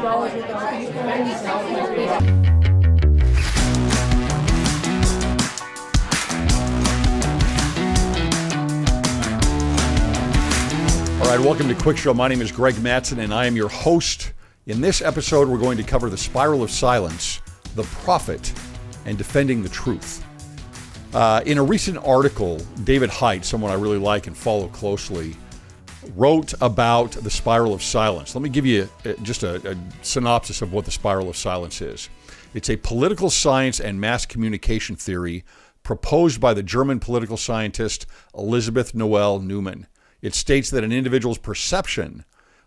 All right, welcome to Cwic Show. My name is Greg Mattson, and I am your host. In this episode, we're going to cover the spiral of silence, the prophet, and defending the truth. In a recent article, David Haidt, someone I really like and follow closely, wrote about the spiral of silence. Let me give you just a synopsis of what the spiral of silence is. It's a political science and mass communication theory proposed by the German political scientist Elisabeth Noel Neumann. It states that an individual's perception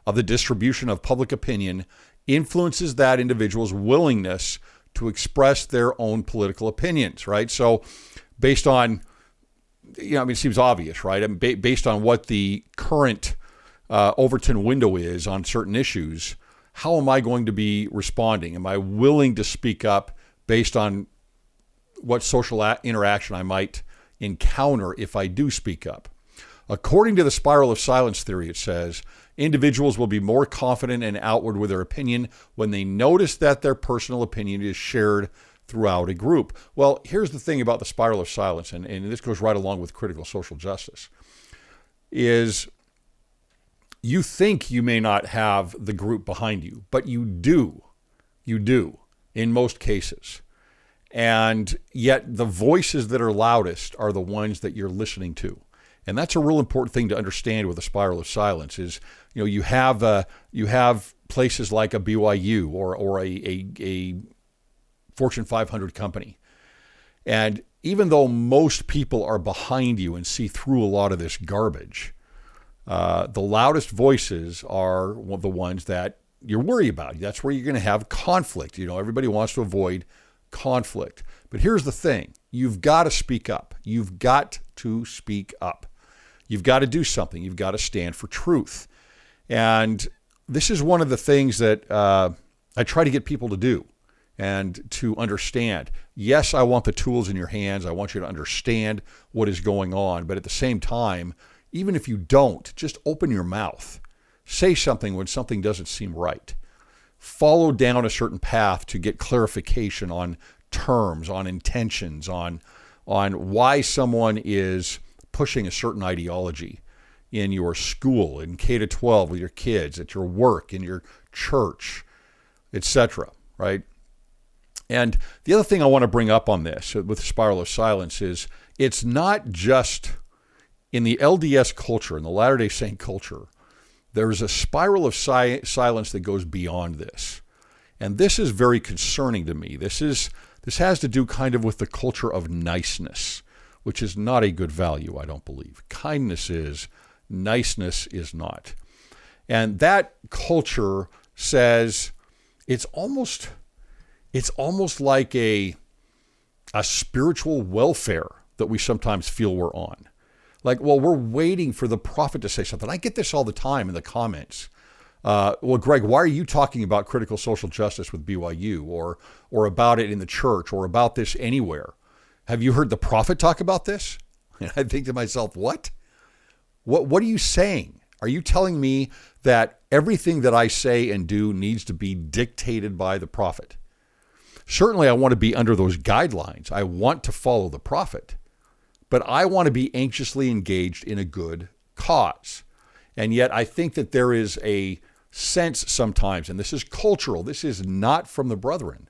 of the distribution of public opinion influences that individual's willingness to express their own political opinions, right? So based on, it seems obvious, right? Based on what the current Overton window is on certain issues, how am I going to be responding? Am I willing to speak up based on what social interaction I might encounter if I do speak up? According to the spiral of silence theory, it says, individuals will be more confident and outward with their opinion when they notice that their personal opinion is shared throughout a group. Well, here's the thing about the spiral of silence, and this goes right along with critical social justice, is you think you may not have the group behind you, but you do. You do, in most cases. And yet the voices that are loudest are the ones that you're listening to. And that's a real important thing to understand with the spiral of silence is, you have places like a BYU or a Fortune 500 company. And even though most people are behind you and see through a lot of this garbage, the loudest voices are the ones that you worry about. That's where you're going to have conflict. Everybody wants to avoid conflict. But here's the thing. You've got to speak up. You've got to speak up. You've got to do something. You've got to stand for truth. And this is one of the things that I try to get people to do and to understand. Yes, I want the tools in your hands. I want you to understand what is going on. But at the same time, even if you don't, just open your mouth. Say something when something doesn't seem right. Follow down a certain path to get clarification on terms, on intentions, on why someone is pushing a certain ideology in your school, in K-12 with your kids, at your work, in your church, etc., right? And the other thing I want to bring up on this with the spiral of silence is it's not just in the LDS culture, in the Latter-day Saint culture, there's a spiral of silence that goes beyond this. And this is very concerning to me. This has to do kind of with the culture of niceness, which is not a good value, I don't believe. Kindness is, niceness is not. And that culture says it's almost like a spiritual welfare that we sometimes feel we're on. Like, well, we're waiting for the prophet to say something. I get this all the time in the comments. Well, Greg, why are you talking about critical social justice with BYU or about it in the church or about this anywhere? Have you heard the prophet talk about this? And I think to myself, what? What are you saying? Are you telling me that everything that I say and do needs to be dictated by the prophet? Certainly, I want to be under those guidelines. I want to follow the prophet, but I want to be anxiously engaged in a good cause. And yet I think that there is a sense sometimes, and this is cultural, this is not from the brethren,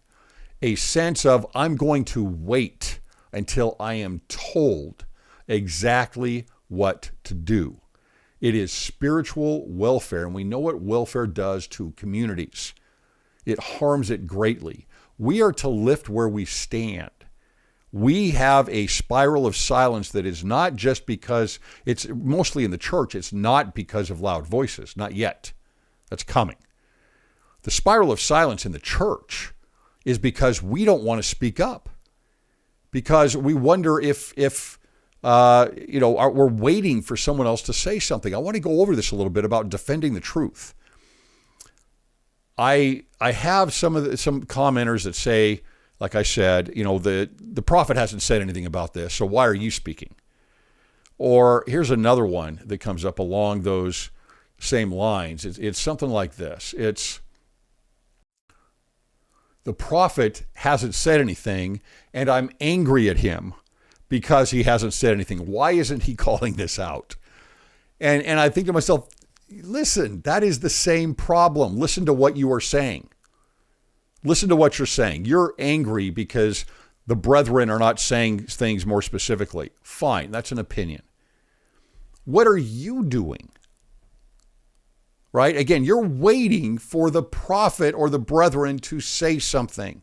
a sense of I'm going to wait until I am told exactly what to do. It is spiritual welfare, and we know what welfare does to communities. It harms it greatly. We are to lift where we stand. We have a spiral of silence that is not just because, it's mostly in the church, it's not because of loud voices, not yet. That's coming. The spiral of silence in the church is because we don't want to speak up. Because we wonder if we're waiting for someone else to say something. I want to go over this a little bit about defending the truth. I have some commenters that say, like I said, the prophet hasn't said anything about this, so why are you speaking? Or here's another one that comes up along those same lines. It's something like this. It's, The prophet hasn't said anything, and I'm angry at him because he hasn't said anything. Why isn't he calling this out? And I think to myself, listen, that is the same problem. Listen to what you are saying. Listen to what you're saying. You're angry because the brethren are not saying things more specifically. Fine, that's an opinion. What are you doing? Right? Again, you're waiting for the prophet or the brethren to say something.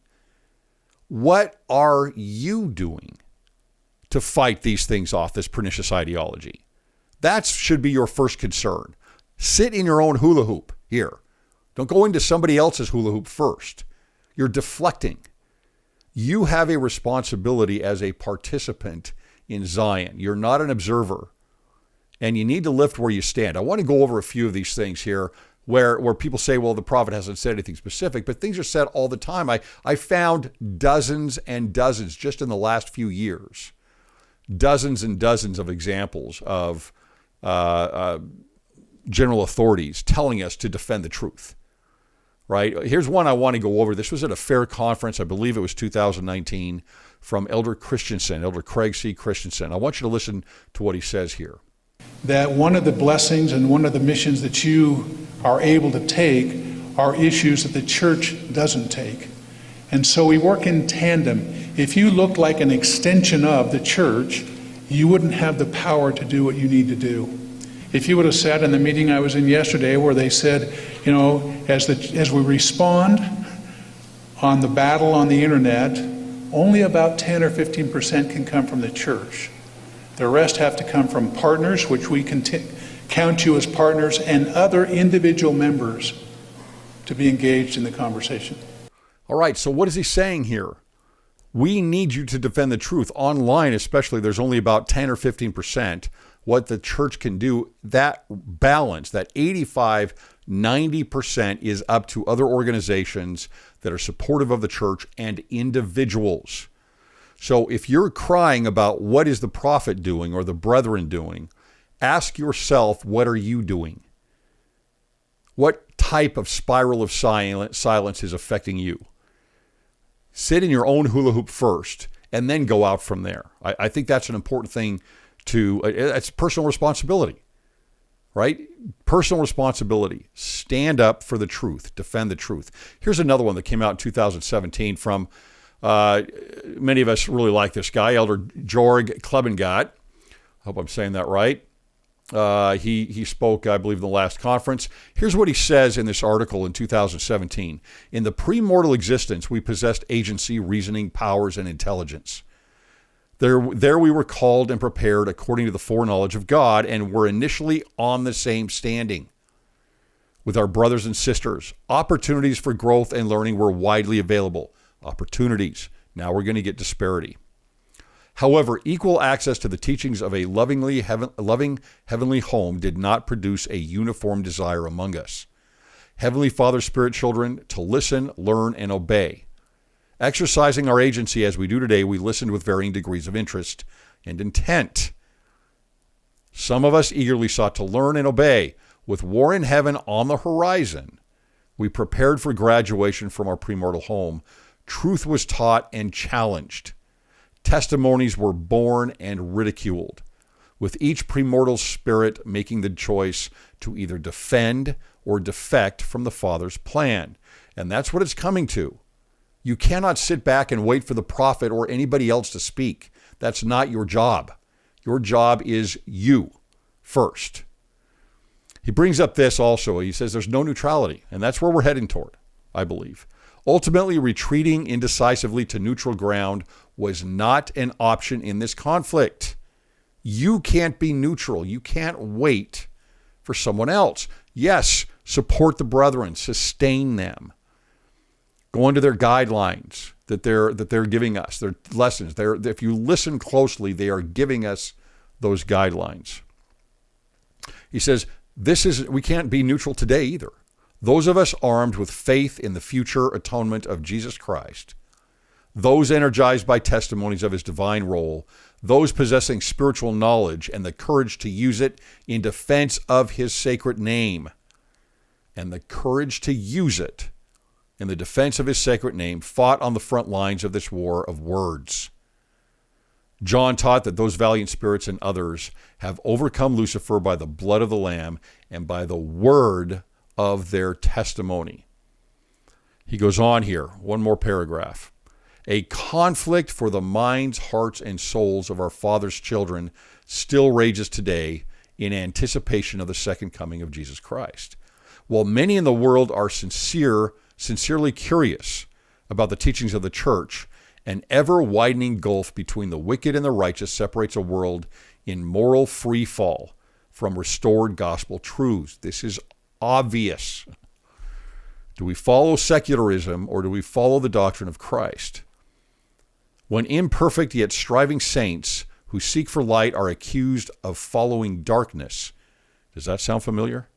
What are you doing to fight these things off, this pernicious ideology? That should be your first concern. Sit in your own hula hoop here. Don't go into somebody else's hula hoop first. You're deflecting. You have a responsibility as a participant in Zion. You're not an observer. And you need to lift where you stand. I want to go over a few of these things here where people say, well, the prophet hasn't said anything specific, but things are said all the time. I found dozens and dozens just in the last few years, dozens and dozens of examples of general authorities telling us to defend the truth, right? Here's one I want to go over. This was at a fair conference. I believe it was 2019 from Elder Christensen, Elder Craig C. Christensen. I want you to listen to what he says here. That one of the blessings and one of the missions that you are able to take are issues that the church doesn't take. And so we work in tandem. If you looked like an extension of the church, you wouldn't have the power to do what you need to do. If you would have sat in the meeting I was in yesterday where they said, you know, as we respond on the battle on the internet, only about 10 or 15% can come from the church. The rest have to come from partners, which we can count you as partners, and other individual members to be engaged in the conversation. All right, so what is he saying here? We need you to defend the truth. Online especially, there's only about 10 or 15% what the church can do. That balance, that 85, 90% is up to other organizations that are supportive of the church and individuals. So if you're crying about what is the prophet doing or the brethren doing, ask yourself, what are you doing? What type of spiral of silence is affecting you? Sit in your own hula hoop first and then go out from there. I think that's an important thing it's personal responsibility, right? Personal responsibility. Stand up for the truth. Defend the truth. Here's another one that came out in 2017 from many of us really like this guy, Elder Jorg Klebengott. I hope I'm saying that right. He spoke, I believe, in the last conference. Here's what he says in this article in 2017. In the premortal existence, we possessed agency, reasoning, powers, and intelligence. There we were called and prepared according to the foreknowledge of God and were initially on the same standing with our brothers and sisters. Opportunities for growth and learning were widely available. Opportunities. Now we're going to get disparity. However, equal access to the teachings of a loving heavenly home did not produce a uniform desire among us. Heavenly Father Spirit children to listen, learn, and obey. Exercising our agency as we do today, we listened with varying degrees of interest and intent. Some of us eagerly sought to learn and obey. With war in heaven on the horizon, we prepared for graduation from our premortal home. Truth was taught and challenged. Testimonies were born and ridiculed, with each premortal spirit making the choice to either defend or defect from the Father's plan. And that's what it's coming to. You cannot sit back and wait for the prophet or anybody else to speak. That's not your job. Your job is you first. He brings up this also. He says there's no neutrality, and that's where we're heading toward, I believe. Ultimately, retreating indecisively to neutral ground was not an option in this conflict. You can't be neutral. You can't wait for someone else. Yes, support the brethren, sustain them. Go into their guidelines that they're giving us, their lessons. If you listen closely, they are giving us those guidelines. He says, we can't be neutral today either. Those of us armed with faith in the future atonement of Jesus Christ, those energized by testimonies of his divine role, those possessing spiritual knowledge and the courage to use it in defense of his sacred name, and the courage to use it in the defense of his sacred name, fought on the front lines of this war of words. John taught that those valiant spirits and others have overcome Lucifer by the blood of the Lamb and by the word of their testimony. He goes on here, one more paragraph. A conflict for the minds, hearts, and souls of our Father's children still rages today in anticipation of the second coming of Jesus Christ. While many in the world are sincerely curious about the teachings of the church, an ever-widening gulf between the wicked and the righteous separates a world in moral free fall from restored gospel truths. This is obvious. Do we follow secularism or do we follow the doctrine of Christ? When imperfect yet striving saints who seek for light are accused of following darkness, does that sound familiar?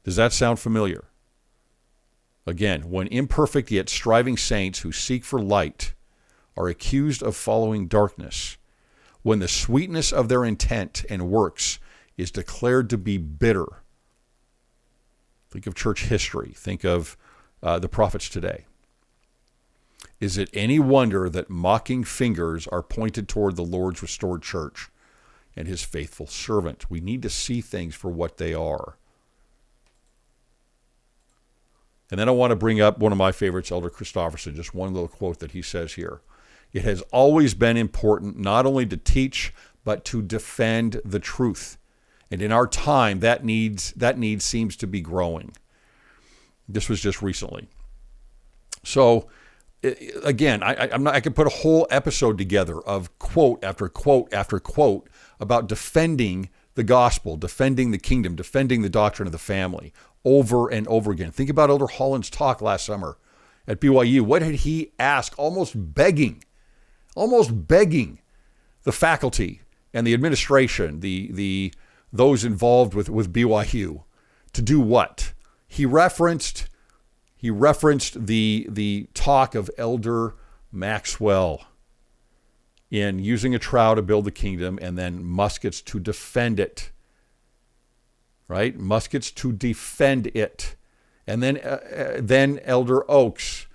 Does that sound familiar? Again, when imperfect yet striving saints who seek for light are accused of following darkness, when the sweetness of their intent and works is declared to be bitter. Think of church history. Think of the prophets today. Is it any wonder that mocking fingers are pointed toward the Lord's restored church and his faithful servant? We need to see things for what they are. And then I want to bring up one of my favorites, Elder Christofferson, just one little quote that he says here. It has always been important not only to teach, but to defend the truth. And in our time, that need seems to be growing. This was just recently. So, again, I could put a whole episode together of quote after quote after quote about defending the gospel, defending the kingdom, defending the doctrine of the family over and over again. Think about Elder Holland's talk last summer at BYU. What did he ask? Almost begging the faculty and the administration, those involved with BYU to do what? He referenced the talk of Elder Maxwell in using a trowel to build the kingdom and then muskets to defend it. Right? Muskets to defend it. And then Elder Oaks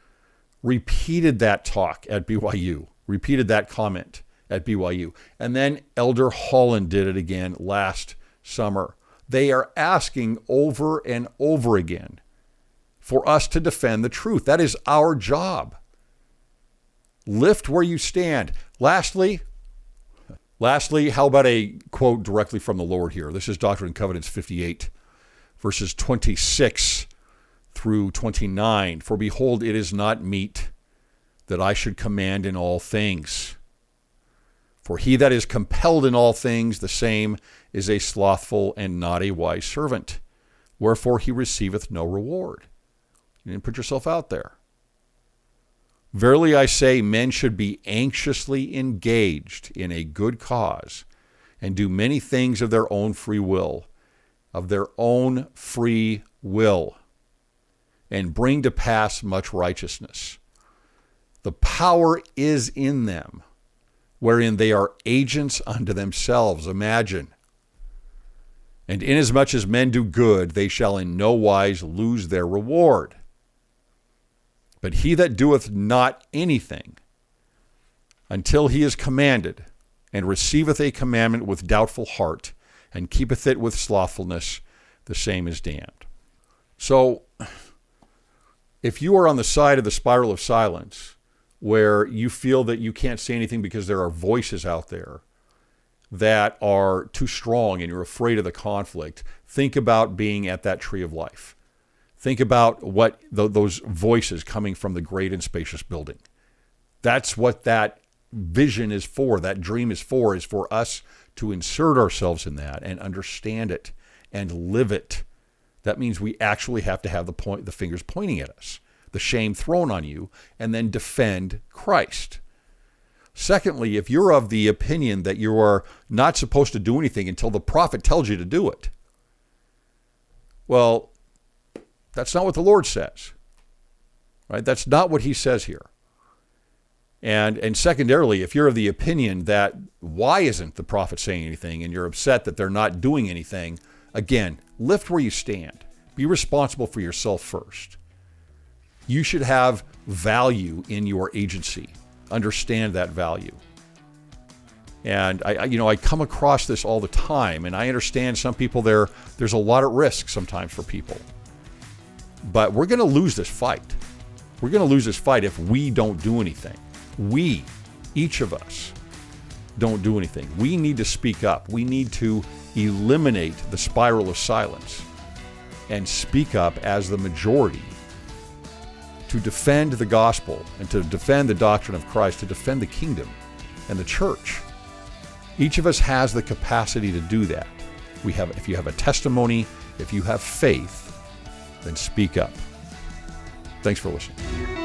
repeated that talk at BYU, repeated that comment at BYU. And then Elder Holland did it again last summer. They are asking over and over again for us to defend the truth. That is our job. Lift where you stand. Lastly, how about a quote directly from the Lord here? This is Doctrine and Covenants 58, verses 26 through 29. For behold, it is not meet that I should command in all things. For he that is compelled in all things, the same is a slothful and not a wise servant. Wherefore he receiveth no reward. You didn't put yourself out there. Verily I say, men should be anxiously engaged in a good cause, and do many things of their own free will, and bring to pass much righteousness. The power is in them, wherein they are agents unto themselves. Imagine. And inasmuch as men do good, they shall in no wise lose their reward. But he that doeth not anything until he is commanded, and receiveth a commandment with doubtful heart, and keepeth it with slothfulness, the same is damned. So, if you are on the side of the spiral of silence, where you feel that you can't say anything because there are voices out there that are too strong and you're afraid of the conflict, think about being at that tree of life. Think about what those voices coming from the great and spacious building. That's what that vision is for, that dream is for us to insert ourselves in that and understand it and live it. That means we actually have to have the fingers pointing at us, the shame thrown on you, and then defend Christ. Secondly, if you're of the opinion that you are not supposed to do anything until the prophet tells you to do it, well, that's not what the Lord says, right? That's not what he says here. And secondarily, if you're of the opinion that why isn't the prophet saying anything and you're upset that they're not doing anything, again, lift where you stand. Be responsible for yourself first. You should have value in your agency. Understand that value. And I come across this all the time, and I understand some people there's a lot at risk sometimes for people. But we're going to lose this fight. We're going to lose this fight if we don't do anything. We, each of us, don't do anything. We need to speak up. We need to eliminate the spiral of silence and speak up as the majority to defend the gospel and to defend the doctrine of Christ, to defend the kingdom and the church. Each of us has the capacity to do that. If you have a testimony, if you have faith, then speak up. Thanks for listening.